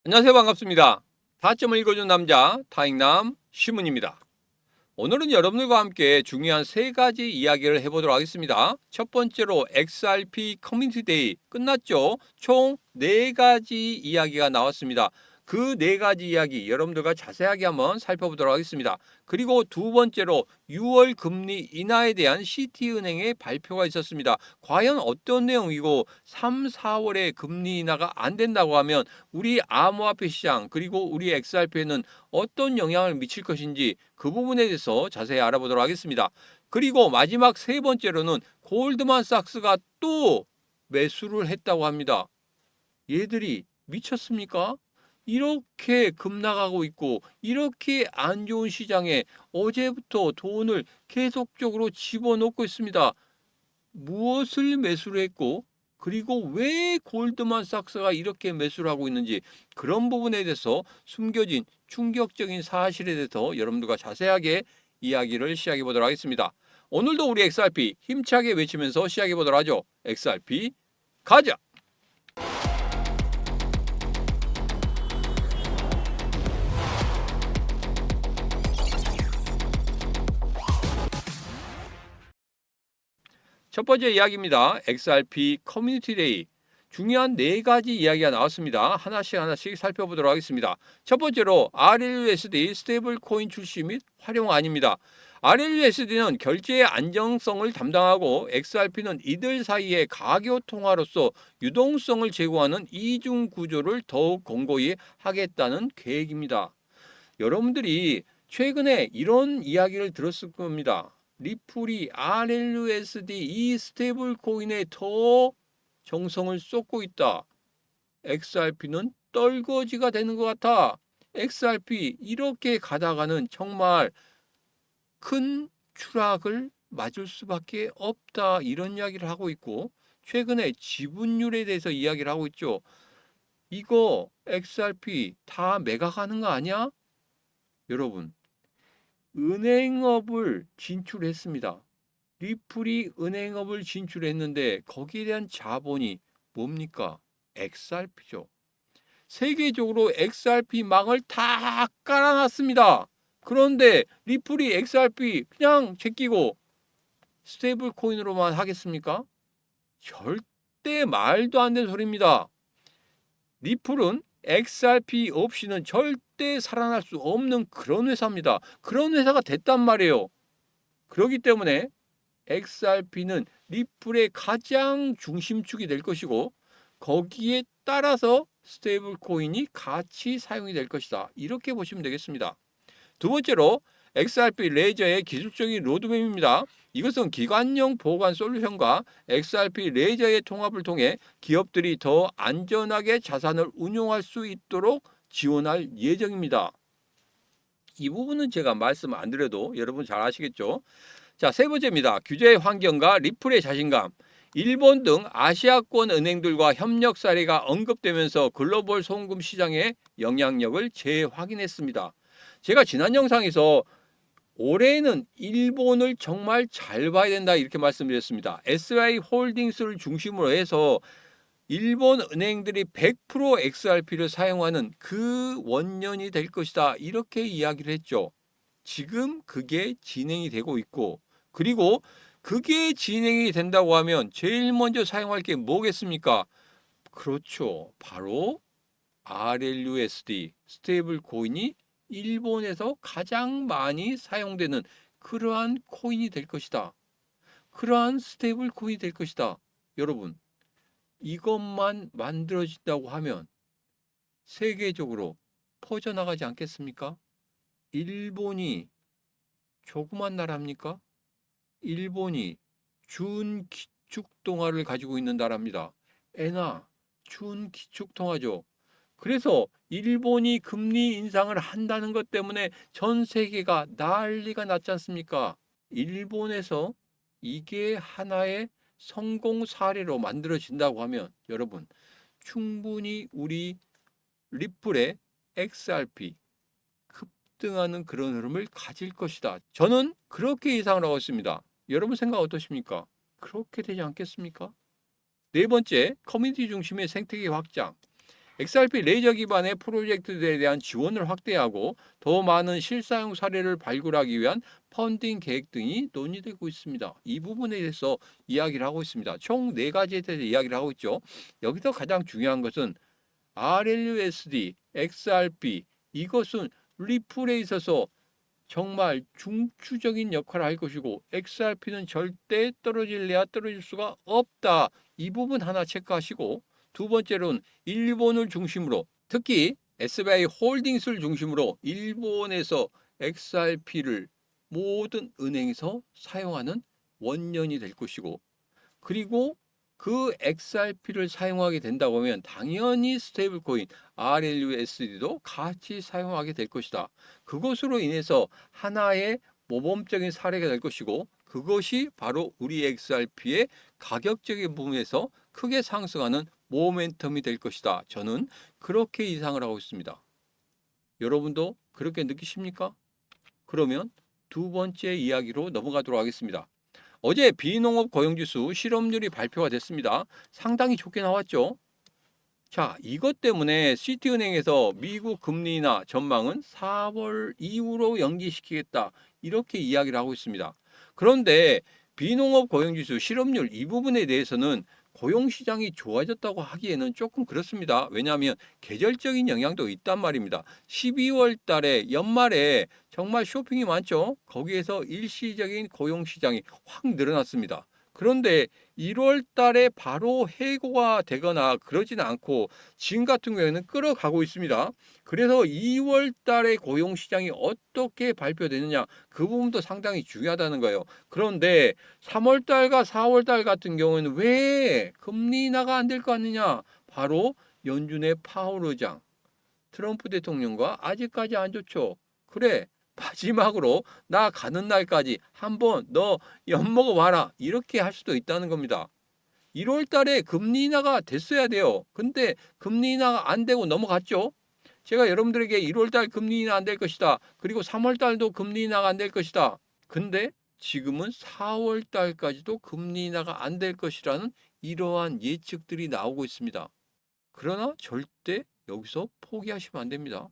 안녕하세요. 반갑습니다. 다점을 읽어준 남자 타익남 시문입니다. 오늘은 여러분들과 함께 중요한 세 가지 이야기를 해보도록 하겠습니다. 첫 번째로 XRP 커뮤니티 데이 끝났죠. 총 네 가지 이야기가 나왔습니다. 그 네 가지 이야기 여러분들과 자세하게 한번 살펴보도록 하겠습니다. 그리고 두 번째로 6월 금리 인하에 대한 CT은행의 발표가 있었습니다. 과연 어떤 내용이고 3, 4월에 금리 인하가 안 된다고 하면 우리 암호화폐 시장 그리고 우리 XRP에는 어떤 영향을 미칠 것인지 그 부분에 대해서 자세히 알아보도록 하겠습니다. 그리고 마지막 세 번째로는 골드만삭스가 또 매수를 했다고 합니다. 얘들이 미쳤습니까? 이렇게 급락하고 있고 이렇게 안 좋은 시장에 어제부터 돈을 계속적으로 집어넣고 있습니다. 무엇을 매수를 했고 그리고 왜 골드만삭스가 이렇게 매수를 하고 있는지 그런 부분에 대해서 숨겨진 충격적인 사실에 대해서 여러분들과 자세하게 이야기를 시작해 보도록 하겠습니다. 오늘도 우리 XRP 힘차게 외치면서 시작해 보도록 하죠. XRP 가자! 첫 번째 이야기입니다. XRP 커뮤니티 데이. 중요한 네 가지 이야기가 나왔습니다. 하나씩 살펴보도록 하겠습니다. 첫 번째로 RLUSD 스테이블 코인 출시 및 활용 아닙니다. RLUSD는 결제의 안정성을 담당하고 XRP는 이들 사이의 가교 통화로서 유동성을 제공하는 이중 구조를 더욱 공고히 하겠다는 계획입니다. 여러분들이 최근에 이런 이야기를 들었을 겁니다. 리플이 RLUSD 이 스테이블 코인에 더 정성을 쏟고 있다. XRP는 떨거지가 되는 것 같아. XRP 이렇게 가다가는 정말 큰 추락을 맞을 수밖에 없다. 이런 이야기를 하고 있고 최근에 지분율에 대해서 이야기를 하고 있죠. 이거 XRP 다 매각하는 거 아니야? 여러분, 은행업을 진출했습니다. 리플이 은행업을 진출했는데 거기에 대한 자본이 뭡니까? XRP죠. 세계적으로 XRP 망을 다 깔아놨습니다. 그런데 리플이 XRP 그냥 제끼고 스테이블 코인으로만 하겠습니까? 절대 말도 안 되는 소리입니다. 리플은 XRP 없이는 절대 살아날 수 없는 그런 회사입니다. 그런 회사가 됐단 말이에요. 그렇기 때문에 XRP는 리플의 가장 중심축이 될 것이고 거기에 따라서 스테이블 코인이 같이 사용이 될 것이다. 이렇게 보시면 되겠습니다. 두 번째로 XRP 레저의 기술적인 로드맵입니다. 이것은 기관용 보관 솔루션과 XRP 레저의 통합을 통해 기업들이 더 안전하게 자산을 운용할 수 있도록 지원할 예정입니다. 이 부분은 제가 말씀 안 드려도 여러분 잘 아시겠죠? 자, 세 번째입니다. 규제 환경과 리플의 자신감. 일본 등 아시아권 은행들과 협력 사례가 언급되면서 글로벌 송금 시장의 영향력을 재확인했습니다. 제가 지난 영상에서 올해는 일본을 정말 잘 봐야 된다 이렇게 말씀드렸습니다. SI 홀딩스를 중심으로 해서 일본 은행들이 100% XRP를 사용하는 그 원년이 될 것이다 이렇게 이야기를 했죠. 지금 그게 진행이 되고 있고 그리고 그게 진행이 된다고 하면 제일 먼저 사용할 게 뭐겠습니까? 그렇죠. 바로 RLUSD 스테이블 코인이 일본에서 가장 많이 사용되는 그러한 코인이 될 것이다. 그러한 스테이블 코인이 될 것이다. 여러분, 이것만 만들어진다고 하면 세계적으로 퍼져나가지 않겠습니까? 일본이 조그만 나라입니까? 일본이 준기축통화를 가지고 있는 나라입니다. 엔화, 준기축통화죠. 그래서 일본이 금리 인상을 한다는 것 때문에 전 세계가 난리가 났지 않습니까? 일본에서 이게 하나의 성공 사례로 만들어진다고 하면 여러분 충분히 우리 리플의 XRP 급등하는 그런 흐름을 가질 것이다. 저는 그렇게 예상을 하고 있습니다. 여러분 생각 어떠십니까? 그렇게 되지 않겠습니까? 네 번째, 커뮤니티 중심의 생태계 확장. XRP 레이저 기반의 프로젝트들에 대한 지원을 확대하고 더 많은 실사용 사례를 발굴하기 위한 펀딩 계획 등이 논의되고 있습니다. 이 부분에 대해서 이야기를 하고 있습니다. 총 4가지에 대해서 이야기를 하고 있죠. 여기서 가장 중요한 것은 RLUSD, XRP 이것은 리플에 있어서 정말 중추적인 역할을 할 것이고 XRP는 절대 떨어질래야 떨어질 수가 없다. 이 부분 하나 체크하시고 두 번째로는 일본을 중심으로 특히 SBI 홀딩스를 중심으로 일본에서 XRP를 모든 은행에서 사용하는 원년이 될 것이고 그리고 그 XRP를 사용하게 된다고 하면 당연히 스테이블 코인 RLUSD도 같이 사용하게 될 것이다. 그것으로 인해서 하나의 모범적인 사례가 될 것이고 그것이 바로 우리 XRP의 가격적인 부분에서 크게 상승하는 모멘텀이 될 것이다. 저는 그렇게 예상을 하고 있습니다. 여러분도 그렇게 느끼십니까? 그러면 두 번째 이야기로 넘어가도록 하겠습니다. 어제 비농업 고용지수 실업률이 발표가 됐습니다. 상당히 좋게 나왔죠. 자, 이것 때문에 시티은행에서 미국 금리 인하 전망은 4월 이후로 연기시키겠다. 이렇게 이야기를 하고 있습니다. 그런데 비농업 고용지수 실업률 이 부분에 대해서는 고용시장이 좋아졌다고 하기에는 조금 그렇습니다. 왜냐하면 계절적인 영향도 있단 말입니다. 12월 달에 연말에 정말 쇼핑이 많죠. 거기에서 일시적인 고용시장이 확 늘어났습니다. 그런데 1월 달에 바로 해고가 되거나 그러지는 않고 지금 같은 경우에는 끌어가고 있습니다. 그래서 2월 달에 고용시장이 어떻게 발표되느냐 그 부분도 상당히 중요하다는 거예요. 그런데 3월 달과 4월 달 같은 경우에는 왜 금리 인하가 안 될 거 아니냐? 바로 연준의 파월 의장, 트럼프 대통령과 아직까지 안 좋죠. 그래. 마지막으로 나 가는 날까지 한번 너 엿먹어 봐라. 이렇게 할 수도 있다는 겁니다. 1월 달에 금리 인하가 됐어야 돼요. 근데 금리 인하가 안 되고 넘어갔죠. 제가 여러분들에게 1월 달 금리 인하 안 될 것이다. 그리고 3월 달도 금리 인하가 안 될 것이다. 근데 지금은 4월 달까지도 금리 인하가 안 될 것이라는 이러한 예측들이 나오고 있습니다. 그러나 절대 여기서 포기하시면 안 됩니다.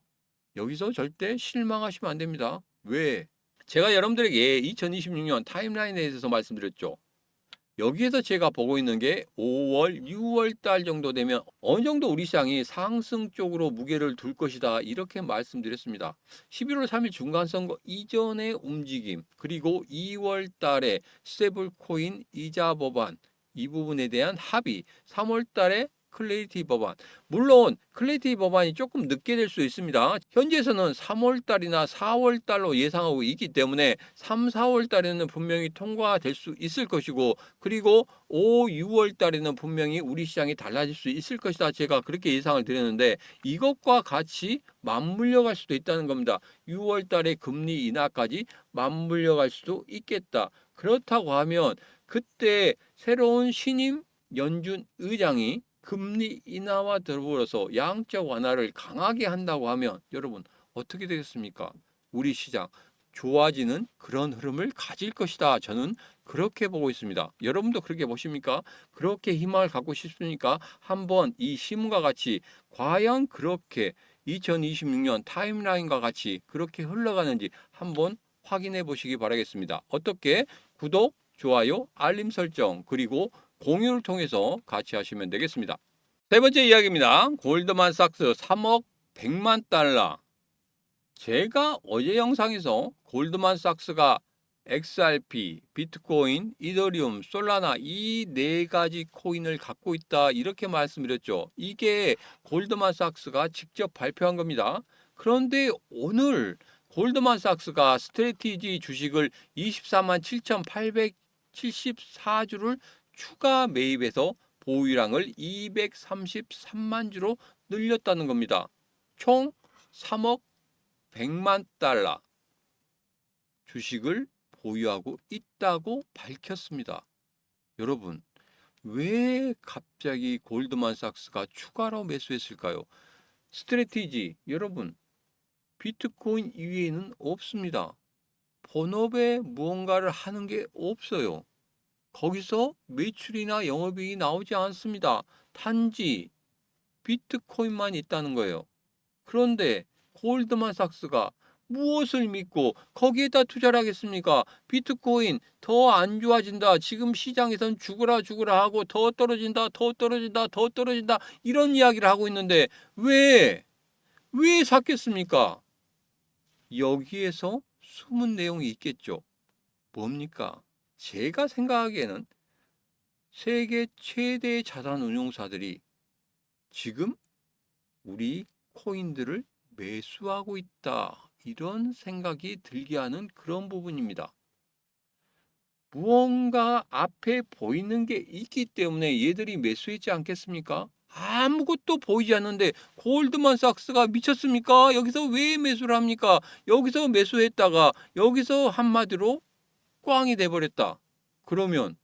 여기서 절대 실망하시면 안 됩니다. 왜? 제가 여러분들에게 2026년 타임라인에 대해서 말씀드렸죠. 여기에서 제가 보고 있는 게 5월, 6월 달 정도 되면 어느 정도 우리 시장이 상승 쪽으로 무게를 둘 것이다. 이렇게 말씀드렸습니다. 11월 3일 중간선거 이전의 움직임, 그리고 2월 달에 스테이블 코인 이자 법안 이 부분에 대한 합의, 3월 달에 클래리티 법안. 물론 클래리티 법안이 조금 늦게 될 수 있습니다. 현지에서는 3월 달이나 4월 달로 예상하고 있기 때문에 3, 4월 달에는 분명히 통과될 수 있을 것이고 그리고 5, 6월 달에는 분명히 우리 시장이 달라질 수 있을 것이다. 제가 그렇게 예상을 드렸는데 이것과 같이 맞물려 갈 수도 있다는 겁니다. 6월 달에 금리 인하까지 맞물려 갈 수도 있겠다. 그렇다고 하면 그때 새로운 신임 연준 의장이 금리 인하와 더불어서 양적 완화를 강하게 한다고 하면 여러분 어떻게 되겠습니까? 우리 시장 좋아지는 그런 흐름을 가질 것이다. 저는 그렇게 보고 있습니다. 여러분도 그렇게 보십니까? 그렇게 희망을 갖고 싶습니까? 한번 이 신문과 같이 과연 그렇게 2026년 타임라인과 같이 그렇게 흘러가는지 한번 확인해 보시기 바라겠습니다. 어떻게? 구독, 좋아요, 알림 설정 그리고 공유를 통해서 같이 하시면 되겠습니다. 세 번째 이야기입니다. 골드만삭스 3억 100만 달러. 제가 어제 영상에서 골드만삭스가 XRP, 비트코인, 이더리움, 솔라나 이 네 가지 코인을 갖고 있다 이렇게 말씀드렸죠. 이게 골드만삭스가 직접 발표한 겁니다. 그런데 오늘 골드만삭스가 스트래티지 주식을 24만 7,874주를 추가 매입해서 보유량을 233만 주로 늘렸다는 겁니다. 총 3억 100만 달러 주식을 보유하고 있다고 밝혔습니다. 여러분, 왜 갑자기 골드만삭스가 추가로 매수했을까요? 스트래티지, 여러분, 비트코인 이외에는 없습니다. 본업에 무언가를 하는 게 없어요. 거기서 매출이나 영업이익이 나오지 않습니다. 단지 비트코인만 있다는 거예요. 그런데 골드만삭스가 무엇을 믿고 거기에다 투자를 하겠습니까? 비트코인 더 안 좋아진다. 지금 시장에선 죽으라 죽으라 하고 더 떨어진다, 더 떨어진다, 더 떨어진다. 이런 이야기를 하고 있는데 왜 샀겠습니까? 여기에서 숨은 내용이 있겠죠. 뭡니까? 제가 생각하기에는 세계 최대 자산 운용사들이 지금 우리 코인들을 매수하고 있다. 이런 생각이 들게 하는 그런 부분입니다. 무언가 앞에 보이는 게 있기 때문에 얘들이 매수했지 않겠습니까? 아무것도 보이지 않는데 골드만삭스가 미쳤습니까? 여기서 왜 매수를 합니까? 여기서 매수했다가 여기서 한마디로 꽝이 돼버렸다. 그러면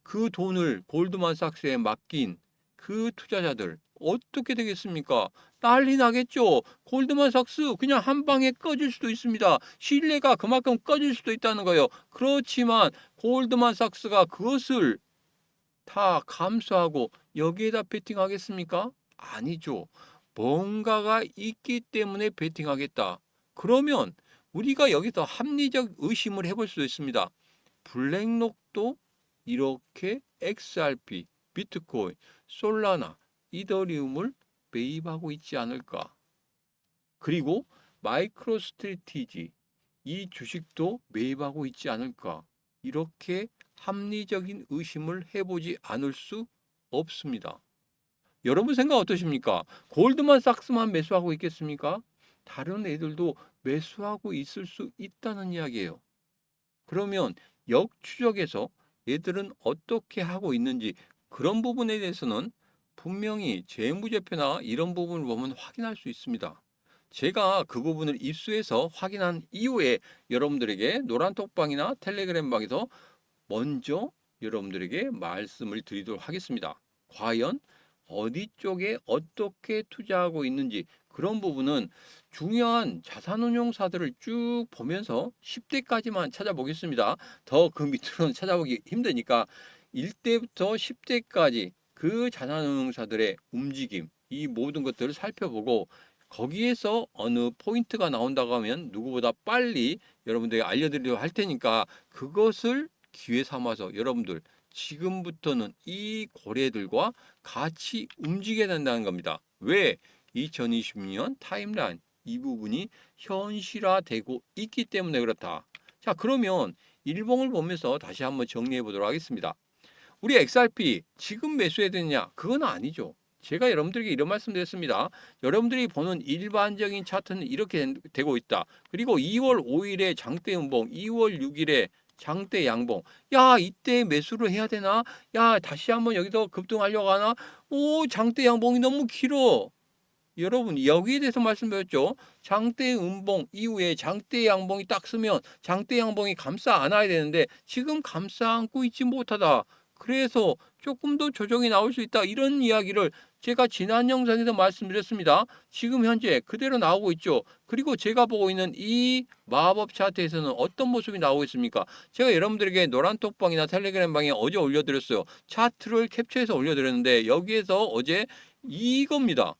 그 돈을 골드만삭스에 맡긴 그 투자자들 어떻게 되겠습니까? 난리 나겠죠. 골드만삭스 그냥 한 방에 꺼질 수도 있습니다. 신뢰가 그만큼 꺼질 수도 있다는 거예요. 그렇지만 골드만삭스가 그것을 다 감수하고 여기에다 베팅하겠습니까? 아니죠. 뭔가가 있기 때문에 베팅하겠다. 그러면 우리가 여기서 합리적 의심을 해볼 수 있습니다. 블랙록도 이렇게 XRP, 비트코인, 솔라나, 이더리움을 매입하고 있지 않을까? 그리고 마이크로 스트래티지 이 주식도 매입하고 있지 않을까? 이렇게 합리적인 의심을 해보지 않을 수 없습니다. 여러분 생각 어떠십니까? 골드만삭스만 매수하고 있겠습니까? 다른 애들도 매수하고 있을 수 있다는 이야기예요. 그러면 역추적에서 얘들은 어떻게 하고 있는지 그런 부분에 대해서는 분명히 재무제표나 이런 부분을 보면 확인할 수 있습니다. 제가 그 부분을 입수해서 확인한 이후에 여러분들에게 노란톡방이나 텔레그램방에서 먼저 여러분들에게 말씀을 드리도록 하겠습니다. 과연 어디 쪽에 어떻게 투자하고 있는지 그런 부분은 중요한 자산운용사들을 쭉 보면서 10대까지만 찾아보겠습니다. 더 그 밑으로는 찾아보기 힘드니까 1대부터 10대까지 그 자산운용사들의 움직임 이 모든 것들을 살펴보고 거기에서 어느 포인트가 나온다고 하면 누구보다 빨리 여러분들에게 알려드리려고 할 테니까 그것을 기회 삼아서 여러분들 지금부터는 이 고래들과 같이 움직여야 된다는 겁니다. 왜? 2020년 타임라인 이 부분이 현실화되고 있기 때문에 그렇다. 자, 그러면 일봉을 보면서 다시 한번 정리해 보도록 하겠습니다. 우리 XRP 지금 매수해야 되느냐? 그건 아니죠. 제가 여러분들에게 이런 말씀드렸습니다. 여러분들이 보는 일반적인 차트는 이렇게 되고 있다. 그리고 2월 5일에 장대 음봉, 2월 6일에 장대 양봉. 야, 이때 매수를 해야 되나? 야, 다시 한번 여기서 급등하려고 하나? 오, 장대 양봉이 너무 길어. 여러분 여기에 대해서 말씀드렸죠. 장대 음봉 이후에 장대 양봉이 딱 쓰면 장대 양봉이 감싸 안아야 되는데 지금 감싸 안고 있지 못하다. 그래서 조금 더 조정이 나올 수 있다. 이런 이야기를 제가 지난 영상에서 말씀드렸습니다. 지금 현재 그대로 나오고 있죠. 그리고 제가 보고 있는 이 마법 차트에서는 어떤 모습이 나오고 있습니까? 제가 여러분들에게 노란톡방이나 텔레그램방에 어제 올려드렸어요. 차트를 캡처해서 올려드렸는데 여기에서 어제 이겁니다.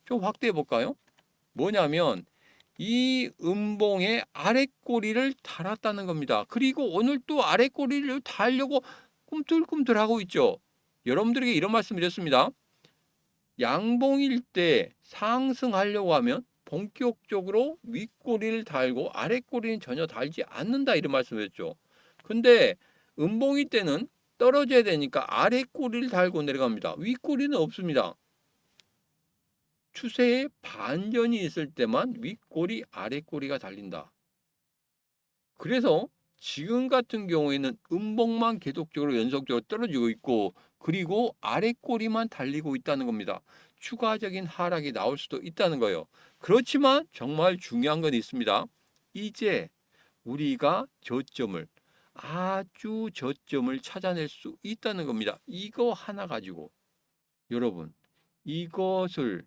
좀 확대해 볼까요? 뭐냐면 이 음봉의 아랫꼬리를 달았다는 겁니다. 그리고 오늘 또 아랫꼬리를 달려고 꿈틀꿈틀하고 있죠. 여러분들에게 이런 말씀 드렸습니다. 양봉일 때 상승하려고 하면 본격적으로 윗꼬리를 달고 아랫꼬리는 전혀 달지 않는다 이런 말씀드렸죠. 근데 음봉일 때는 떨어져야 되니까 아랫꼬리를 달고 내려갑니다. 윗꼬리는 없습니다. 추세에 반전이 있을 때만 윗꼬리 아랫꼬리가 달린다. 그래서 지금 같은 경우에는 음봉만 계속적으로 연속적으로 떨어지고 있고 그리고 아랫꼬리만 달리고 있다는 겁니다. 추가적인 하락이 나올 수도 있다는 거예요. 그렇지만 정말 중요한 건 있습니다. 이제 우리가 저점을 아주 저점을 찾아낼 수 있다는 겁니다. 이거 하나 가지고 여러분 이것을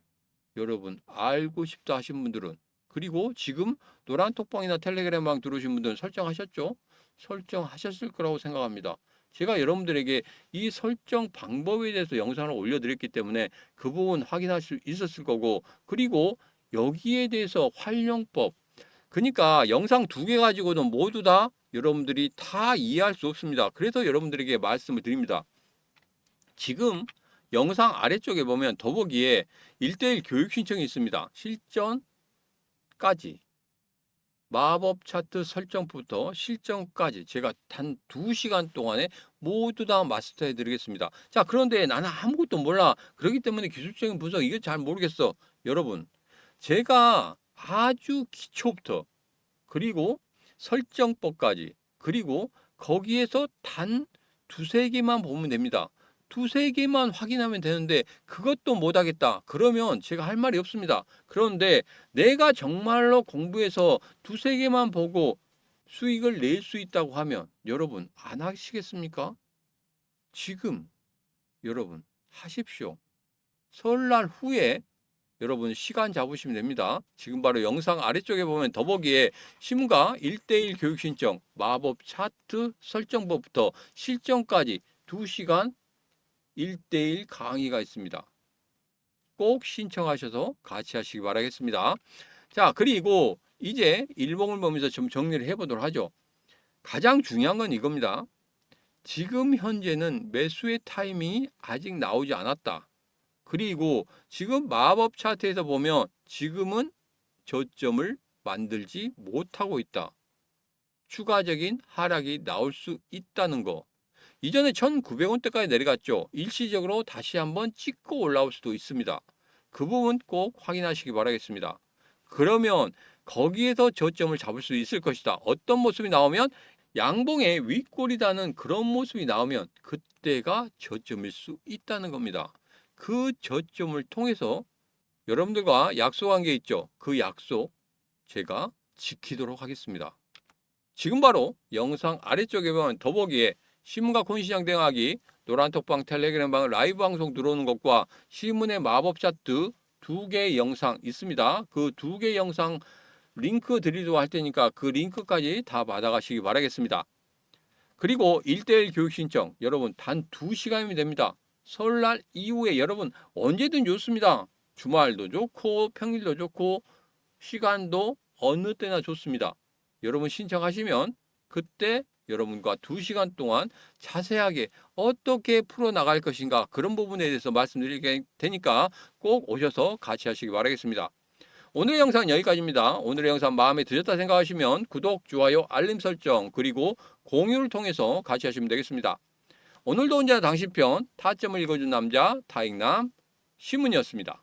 여러분 알고 싶다 하신 분들은 그리고 지금 노란톡방이나 텔레그램방 들어오신 분들은 설정하셨죠? 설정하셨을 거라고 생각합니다. 제가 여러분들에게 이 설정 방법에 대해서 영상을 올려드렸기 때문에 그 부분 확인할 수 있었을 거고, 그리고 여기에 대해서 활용법, 그러니까 영상 2개 가지고는 모두 다 여러분들이 다 이해할 수 없습니다. 그래서 여러분들에게 말씀을 드립니다. 지금 영상 아래쪽에 보면 더보기에 1:1 교육 신청이 있습니다. 실전까지 마법 차트 설정부터 실전까지 제가 단 2시간 동안에 모두 다 마스터해 드리겠습니다. 자, 그런데 나는 아무것도 몰라. 그렇기 때문에 기술적인 분석 이거 잘 모르겠어. 여러분, 제가 아주 기초부터 그리고 설정법까지, 그리고 거기에서 단 2-3개만 보면 됩니다. 2-3개만 확인하면 되는데 그것도 못하겠다. 그러면 제가 할 말이 없습니다. 그런데 내가 정말로 공부해서 2-3개만 보고 수익을 낼 수 있다고 하면 여러분 안 하시겠습니까? 지금 여러분 하십시오. 설날 후에 여러분 시간 잡으시면 됩니다. 지금 바로 영상 아래쪽에 보면 더보기에 심가 1:1 교육 신청 마법 차트 설정법부터 실전까지 2시간 1:1 강의가 있습니다. 꼭 신청하셔서 같이 하시기 바라겠습니다. 자, 그리고 이제 일봉을 보면서 좀 정리를 해보도록 하죠. 가장 중요한 건 이겁니다. 지금 현재는 매수의 타이밍이 아직 나오지 않았다. 그리고 지금 마법 차트에서 보면 지금은 저점을 만들지 못하고 있다. 추가적인 하락이 나올 수 있다는 거. 이전에 1,900원대까지 내려갔죠. 일시적으로 다시 한번 찍고 올라올 수도 있습니다. 그 부분 꼭 확인하시기 바라겠습니다. 그러면 거기에서 저점을 잡을 수 있을 것이다. 어떤 모습이 나오면 양봉의 윗골이라는 그런 모습이 나오면 그때가 저점일 수 있다는 겁니다. 그 저점을 통해서 여러분들과 약속한 게 있죠. 그 약속 제가 지키도록 하겠습니다. 지금 바로 영상 아래쪽에 보면 더보기에 신문과 콘시장 대응하기, 노란톡방 텔레그램 방 라이브 방송 들어오는 것과 신문의 마법 차트 2개 영상 있습니다. 그 2개 영상 링크 드리도록 할 테니까 그 링크까지 다 받아가시기 바라겠습니다. 그리고 1:1 교육 신청 여러분 단 2시간이면 됩니다. 설날 이후에 여러분 언제든 좋습니다. 주말도 좋고 평일도 좋고 시간도 어느 때나 좋습니다. 여러분 신청하시면 그때 여러분과 2시간 동안 자세하게 어떻게 풀어나갈 것인가 그런 부분에 대해서 말씀드릴 테니까 꼭 오셔서 같이 하시기 바라겠습니다. 오늘 영상은 여기까지입니다. 오늘의 영상 마음에 드셨다 생각하시면 구독, 좋아요, 알림 설정 그리고 공유를 통해서 같이 하시면 되겠습니다. 오늘도 언제나 당신 편 타점을 읽어준 남자 타익남 신문이었습니다.